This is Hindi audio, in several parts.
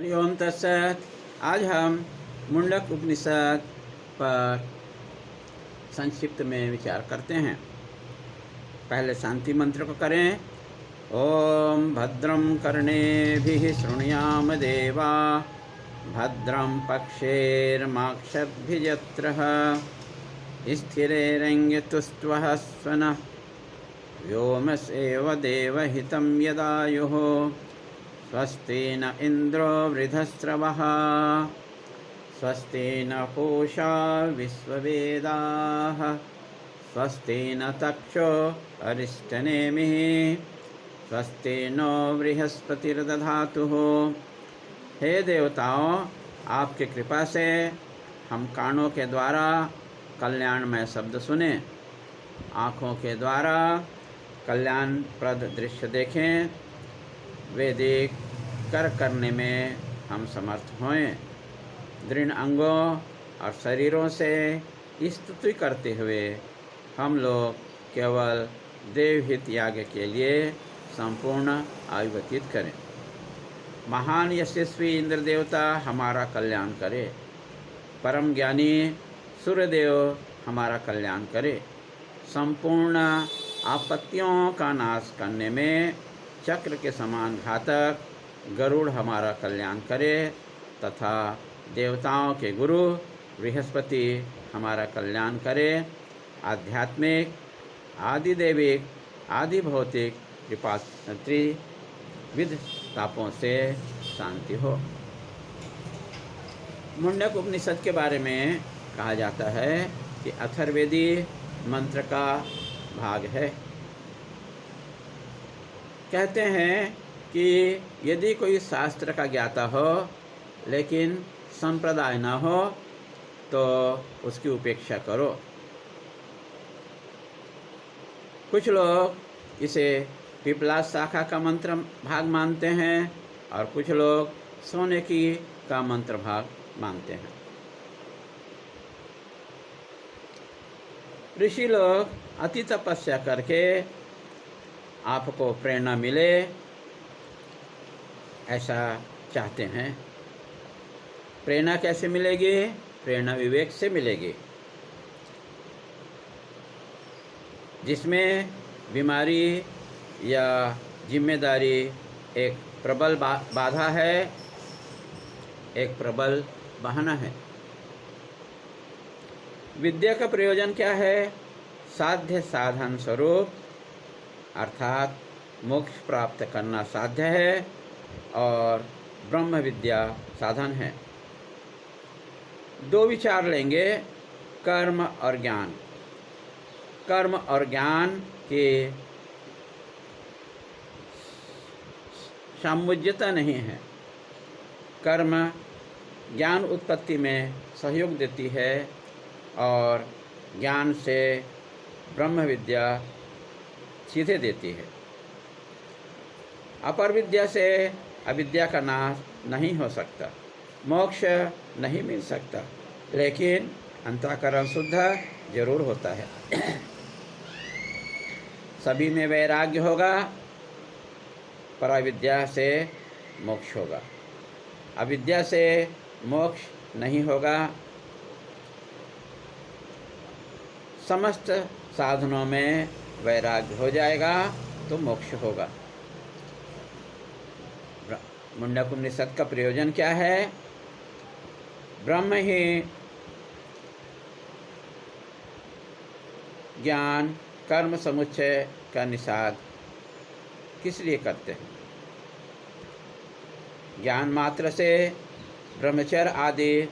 हरि ओम तत्सत। आज हम मुंडक उपनिषद पर संक्षिप्त में विचार करते हैं। पहले शांति मंत्र को करें। ओम भद्रं कर्णेभिः शृणुयाम देवा भद्रं पक्षेर्माक्षद्भिर्यत्रः स्थिरैरङ्गतुष्ट्वः स्वनः व्योमसेव देवहितं यदायुः स्वस्ति न इन्द्रो वृधस्रवः स्वस्ति न पूषा विश्ववेदाः स्वस्ति न तक्षो अरिष्टनेमिः स्वस्ति नो बृहस्पतिर्दधातु। हे देवताओं, आपके कृपा से हम कानों के द्वारा कल्याणमय शब्द सुने, आँखों के द्वारा कल्याणप्रद दृश्य देखें, वैदिक कर करने में हम समर्थ होएं, दृढ़ अंगों और शरीरों से स्तुति करते हुए हम लोग केवल देवहित याग के लिए संपूर्ण आयु व्यतीत करें। महान यशस्वी इंद्र देवता हमारा कल्याण करे, परम ज्ञानी सूर्यदेव हमारा कल्याण करे, संपूर्ण आपत्तियों का नाश करने में चक्र के समान घातक गरुड़ हमारा कल्याण करे, तथा देवताओं के गुरु बृहस्पति हमारा कल्याण करे। आध्यात्मिक, आदिदैविक, आदि भौतिक त्रिविध तापों से शांति हो। मुंडक उपनिषद के बारे में कहा जाता है कि अथर्ववेदी मंत्र का भाग है। कहते हैं कि यदि कोई शास्त्र का ज्ञाता हो लेकिन संप्रदाय न हो तो उसकी उपेक्षा करो। कुछ लोग इसे पिपला शाखा का मंत्र भाग मानते हैं और कुछ लोग सोने की का मंत्र भाग मानते हैं। ऋषि लोग अति तपस्या करके आपको प्रेरणा मिले ऐसा चाहते हैं। प्रेरणा कैसे मिलेगी? प्रेरणा विवेक से मिलेगी, जिसमें बीमारी या जिम्मेदारी एक प्रबल बाधा है, एक प्रबल बहाना है। विद्या का प्रयोजन क्या है? साध्य साधन स्वरूप, अर्थात मोक्ष प्राप्त करना साध्य है और ब्रह्म विद्या साधन है। दो विचार लेंगे, कर्म और ज्ञान। कर्म और ज्ञान की सामुज्यता नहीं है। कर्म ज्ञान उत्पत्ति में सहयोग देती है और ज्ञान से ब्रह्म विद्या सीधे देती है। अपर विद्या से अविद्या का नाश नहीं हो सकता, मोक्ष नहीं मिल सकता, लेकिन अंतःकरण शुद्ध जरूर होता है। सभी में वैराग्य होगा, पराविद्या से मोक्ष होगा। अविद्या से मोक्ष नहीं होगा। समस्त साधनों में वैराग्य हो जाएगा तो मोक्ष होगा। मुंडक उपनिषद का प्रयोजन क्या है? ब्रह्म ही ज्ञान कर्म समुच्चय का निषाद किस लिए करते हैं? ज्ञान मात्र से ब्रह्मचर्य आदि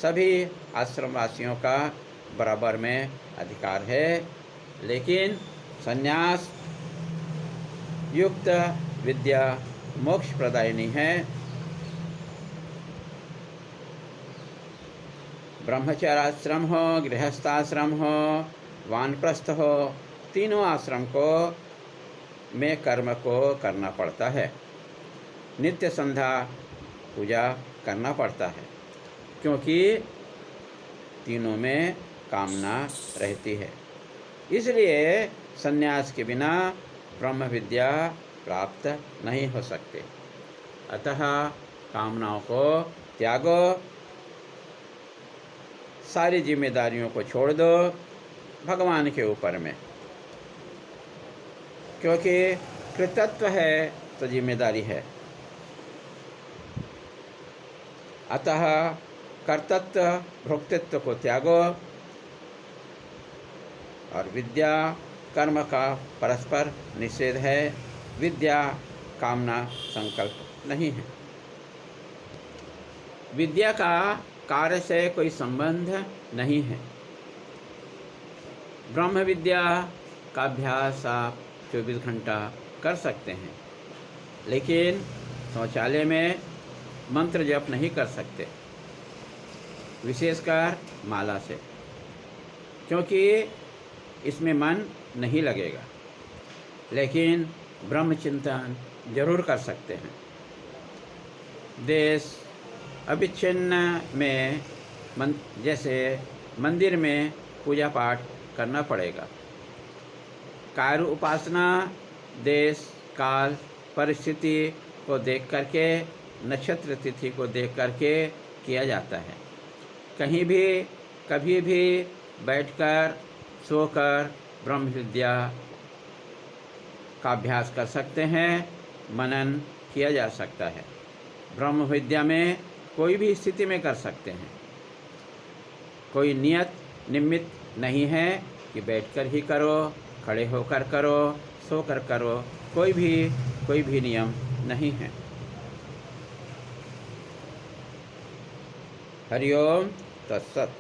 सभी आश्रमवासियों का बराबर में अधिकार है, लेकिन संन्यास युक्त विद्या मोक्ष प्रदायिनी है। ब्रह्मचर्याश्रम हो, गृहस्थाश्रम हो, वानप्रस्थ हो, तीनों आश्रम को में कर्म को करना पड़ता है। नित्य संध्या पूजा करना पड़ता है, क्योंकि तीनों में कामना रहती है। इसलिए संन्यास के बिना ब्रह्म विद्या प्राप्त नहीं हो सकते। अतः कामनाओं को त्यागो, सारी जिम्मेदारियों को छोड़ दो भगवान के ऊपर में, क्योंकि कृतत्व है तो जिम्मेदारी है। अतः कर्तृत्व भोक्तृत्व को त्यागो और विद्या कर्म का परस्पर निषेध है। विद्या कामना संकल्प नहीं है। विद्या का कार्य से कोई संबंध नहीं है। ब्रह्म विद्या का अभ्यास आप 24 घंटा कर सकते हैं, लेकिन शौचालय में मंत्र जप नहीं कर सकते, विशेषकर माला से, क्योंकि इसमें मन नहीं लगेगा। लेकिन ब्रह्म चिंतन जरूर कर सकते हैं। देश अविच्छिन्न में जैसे मंदिर में पूजा पाठ करना पड़ेगा। कार्य उपासना देश काल परिस्थिति को देख करके, नक्षत्र तिथि को देख करके किया जाता है। कहीं भी कभी भी बैठकर सोकर ब्रह्म विद्या का अभ्यास कर सकते हैं, मनन किया जा सकता है। ब्रह्म विद्या में कोई भी स्थिति में कर सकते हैं। कोई नियत निमित्त नहीं है कि बैठकर ही करो, खड़े होकर करो, सोकर करो, कोई भी नियम नहीं है। हरि ओम तत्सत।